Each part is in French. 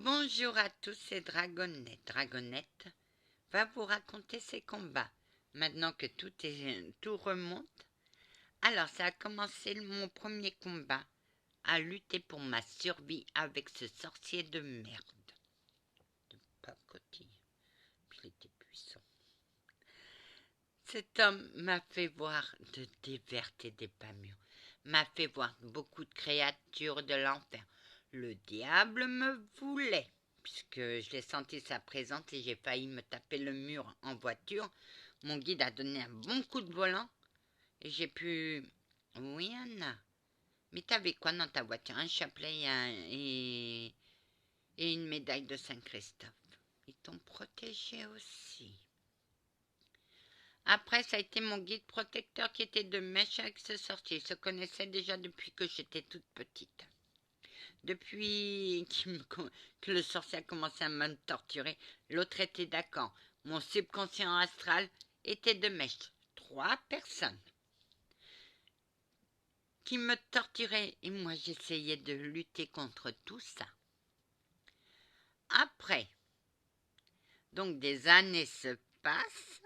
Bonjour à tous, c'est Dragonette. Dragonette va vous raconter ses combats. Maintenant que tout remonte. Alors, ça a commencé mon premier combat à lutter pour ma survie avec ce sorcier de merde. De pacotille. Il était puissant. Cet homme m'a fait voir des vertes et des pas mûres. M'a fait voir beaucoup de créatures de l'enfer. Le diable me voulait, puisque je l'ai senti sa présence et j'ai failli me taper le mur en voiture. Mon guide a donné un bon coup de volant et j'ai pu... Oui, Anna. Mais t'avais quoi dans ta voiture? Un chapelet et une médaille de Saint-Christophe. Ils t'ont protégé aussi. Après, ça a été mon guide protecteur qui était de mèche avec ce sorcier. Il se connaissait déjà depuis que j'étais toute petite. Depuis que le sorcier a commencé à me torturer, l'autre était d'accord. Mon subconscient astral était de mèche. 3 personnes qui me torturaient et moi j'essayais de lutter contre tout ça. Après, donc des années se passent.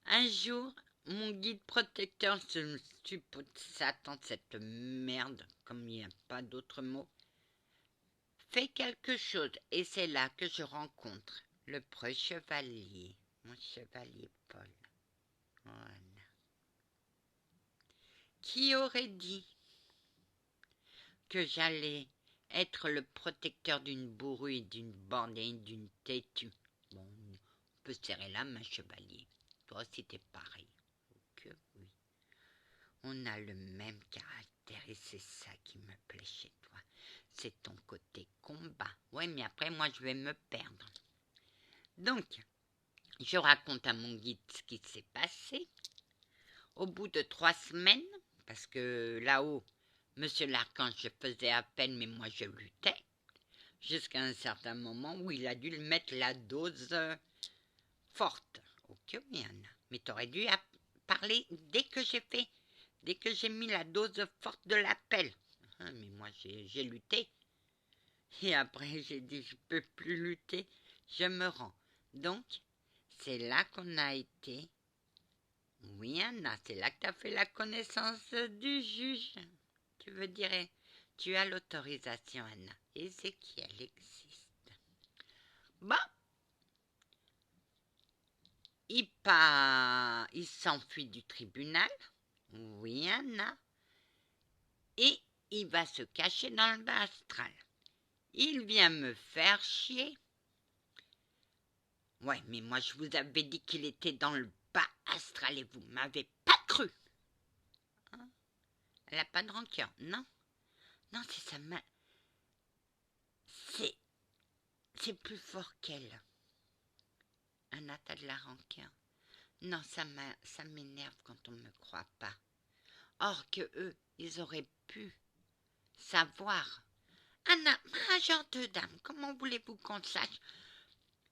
Un jour, mon guide protecteur se Satan, cette merde, comme il n'y a pas d'autre mot, fait quelque chose et c'est là que je rencontre le preux-chevalier, mon chevalier Paul. Voilà. Qui aurait dit que j'allais être le protecteur d'une bourrue et d'une bordée, d'une têtue? Bon, on peut serrer la main, chevalier. Toi aussi t'es pareil. Que oui. On a le même caractère et c'est ça qui me plaît chez toi. C'est ton côté combat. Ouais, mais après, moi, je vais me perdre. Donc, je raconte à mon guide ce qui s'est passé. Au bout de 3 semaines, parce que là-haut, monsieur l'archange, je faisais à peine, mais moi, je luttais, jusqu'à un certain moment où il a dû mettre la dose forte. Ok, Anna, mais t'aurais dû parler dès que j'ai mis la dose forte de l'appel. Ah, mais moi, j'ai lutté. Et après, j'ai dit, je peux plus lutter, je me rends. Donc, c'est là qu'on a été. Oui, Anna, c'est là que tu as fait la connaissance du juge. Tu veux dire, tu as l'autorisation, Anna. Ézéchiel existe. Bon, il s'enfuit du tribunal. Oui, Anna. Et il va se cacher dans le bas astral. Il vient me faire chier. Ouais, mais moi je vous avais dit qu'il était dans le bas astral et vous m'avez pas cru. Hein? Elle a pas de rancœur, non? Non, c'est sa main. C'est plus fort qu'elle. Anna, t'as de la rancœur. Non, ça m'énerve quand on me croit pas. Or que eux, ils auraient pu savoir. Anna, major de dame, comment voulez-vous qu'on sache?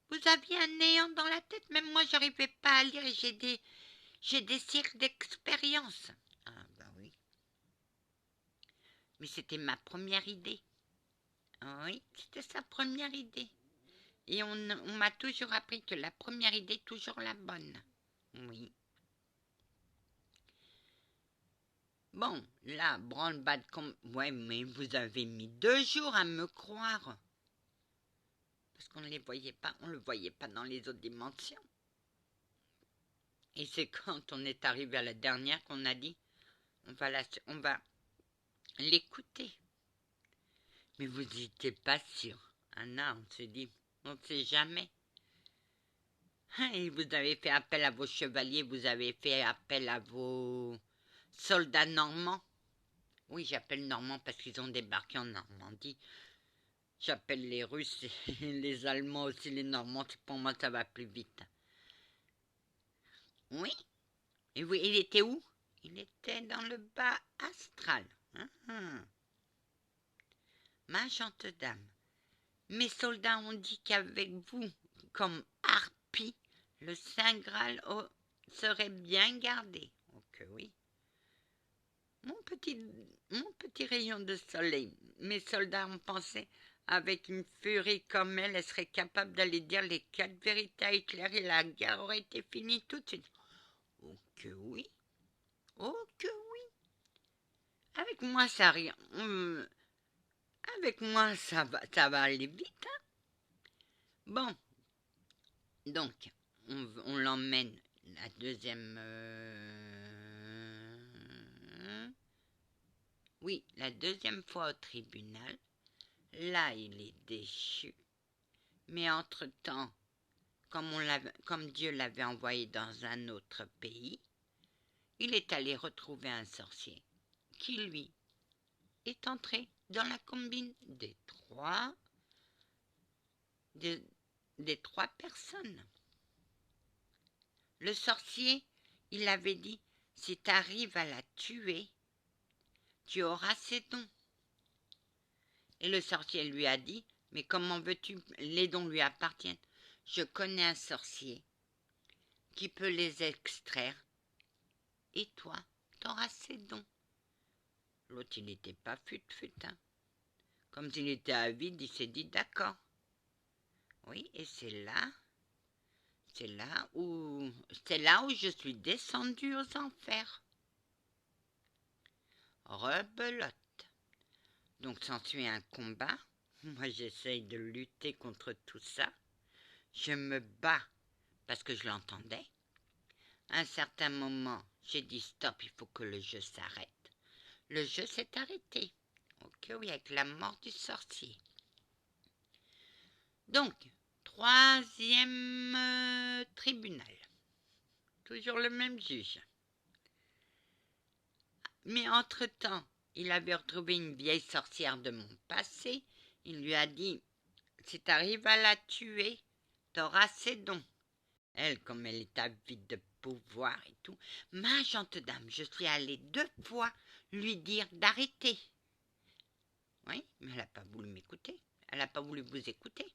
Vous aviez un néant dans la tête, même moi j'arrivais pas à lire et j'ai des cycles d'expérience. Ah bah oui. Mais c'était ma première idée. Oui, c'était sa première idée. Et on m'a toujours appris que la première idée est toujours la bonne. Oui. Bon, là, branle-bas de ouais, mais vous avez mis 2 jours à me croire. Parce qu'on ne les voyait pas, on ne le voyait pas dans les autres dimensions. Et c'est quand on est arrivé à la dernière qu'on a dit, on va l'écouter. Mais vous n'étiez pas sûr. Anna, on s'est dit, on ne sait jamais. Et vous avez fait appel à vos chevaliers, vous avez fait appel à vos soldats normands. Oui, j'appelle normands parce qu'ils ont débarqué en Normandie. J'appelle les Russes et les Allemands aussi, les Normands, pour moi ça va plus vite. Oui. Et oui, il était où? Il était dans le bas astral. Ma gente dame, mes soldats ont dit qu'avec vous, comme harpie, le Saint Graal serait bien gardé. Ok, oui. Mon petit rayon de soleil, mes soldats ont pensé Avec une furie comme elle serait capable d'aller dire les 4 vérités à Hitler et la guerre aurait été finie tout de suite. Oh que oui, oh que oui. Avec moi ça rien. Avec moi ça va aller vite. Hein. Bon, donc on l'emmène la deuxième. Oui, la deuxième fois au tribunal. Là, il est déchu. Mais entre-temps, comme Dieu l'avait envoyé dans un autre pays, il est allé retrouver un sorcier qui, lui, est entré dans la combine des, des 3 personnes. Le sorcier, il avait dit, si tu arrives à la tuer, tu auras ses dons. Et le sorcier lui a dit, mais comment veux-tu, les dons lui appartiennent. Je connais un sorcier qui peut les extraire, et toi, t'auras ses dons. L'autre, il n'était pas fut-fut, hein. Comme s'il était avide, il s'est dit d'accord. Oui, et c'est là où je suis descendu aux enfers. Rebelote. Donc s'ensuit un combat. Moi, j'essaye de lutter contre tout ça. Je me bats parce que je l'entendais. À un certain moment, j'ai dit stop, il faut que le jeu s'arrête. Le jeu s'est arrêté. Ok, oui, avec la mort du sorcier. Donc, troisième tribunal. Toujours le même juge. Mais entre-temps, il avait retrouvé une vieille sorcière de mon passé. Il lui a dit, si tu arrives à la tuer, t'auras ses dons. Elle, comme elle est avide de pouvoir et tout, ma gente dame, je suis allée 2 fois lui dire d'arrêter. Oui, mais elle n'a pas voulu m'écouter. Elle n'a pas voulu vous écouter.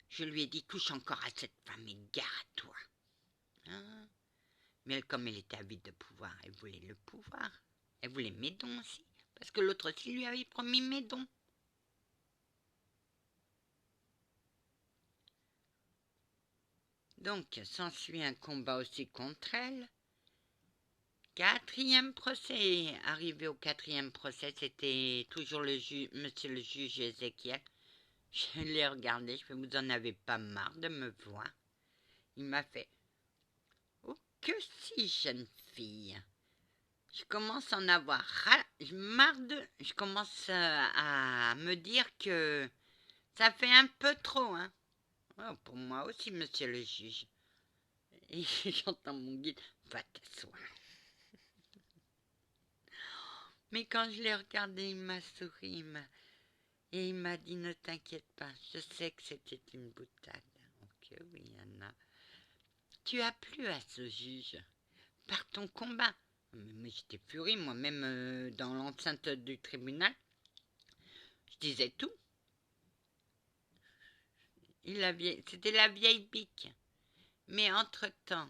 Je lui ai dit, touche encore à cette femme et gare à toi. Hein? Mais elle, comme elle était avide de pouvoir, elle voulait le pouvoir. Elle voulait mes dons aussi. Parce que l'autre aussi lui avait promis mes dons. Donc, s'ensuit un combat aussi contre elle. 4e procès. Arrivé au 4e procès, c'était toujours monsieur le juge Ézéchiel. Je l'ai regardé, je fais, vous en avez pas marre de me voir. Il m'a fait, oh que si, jeune fille. Je commence à en avoir je commence à me dire que ça fait un peu trop, hein. Oh, pour moi aussi, monsieur le juge. Et j'entends mon guide, va t'asseoir. Mais quand je l'ai regardé, il m'a souri, et il m'a dit, ne t'inquiète pas, je sais que c'était une boutade. Ok, oui, Anna. Tu as plu à ce juge par ton combat. Mais j'étais furie, moi-même, dans l'enceinte du tribunal. Je disais tout. C'était la vieille bique. Mais entre-temps,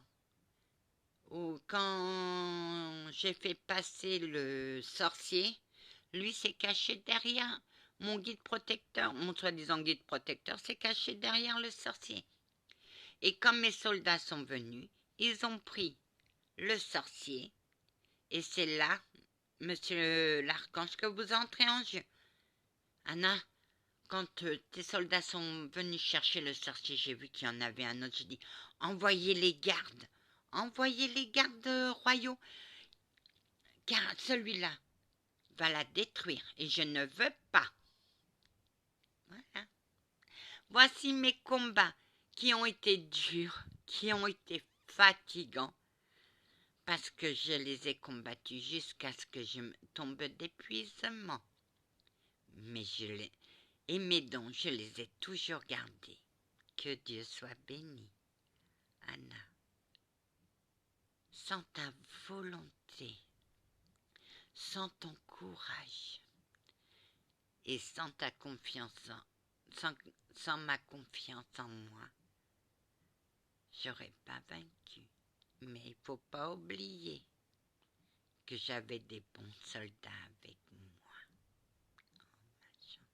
quand j'ai fait passer le sorcier, lui s'est caché derrière mon guide protecteur. Mon soi-disant guide protecteur s'est caché derrière le sorcier. Et quand mes soldats sont venus, ils ont pris le sorcier. Et c'est là, monsieur l'archange, que vous entrez en jeu. Anna, quand tes soldats sont venus chercher le sorcier, j'ai vu qu'il y en avait un autre. J'ai dit, envoyez les gardes royaux, car celui-là va la détruire et je ne veux pas. Voilà. Voici mes combats qui ont été durs, qui ont été fatigants, parce que je les ai combattus jusqu'à ce que je tombe d'épuisement. Mais et mes dons, je les ai toujours gardés. Que Dieu soit béni. Anna, sans ta volonté, sans ton courage et sans ta confiance, sans ma confiance en moi, j'aurais pas vaincu. Mais il faut pas oublier que j'avais des bons soldats avec moi. Oh, ma chance.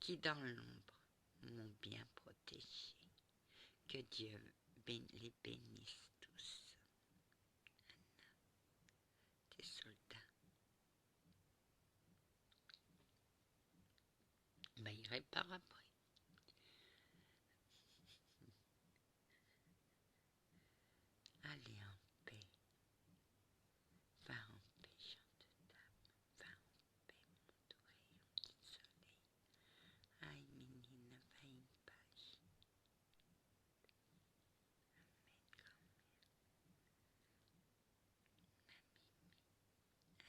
qui dans l'ombre m'ont bien protégé. Que Dieu les bénisse tous. Des soldats. Ben, il répare après. Allez en paix. Va en paix, chante dame. Va en paix, mon doux rayon de soleil. Aïe, menine, va en page.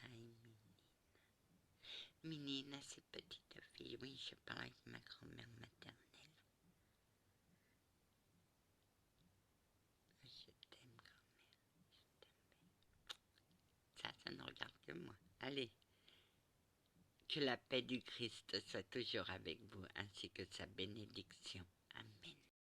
Aïe, Minine, cette petite fille. Oui, je parle avec ma grand-mère maternelle. Je t'aime, grand-mère. Je t'aime. Ça ne regarde que moi. Allez. Que la paix du Christ soit toujours avec vous, ainsi que sa bénédiction. Amen.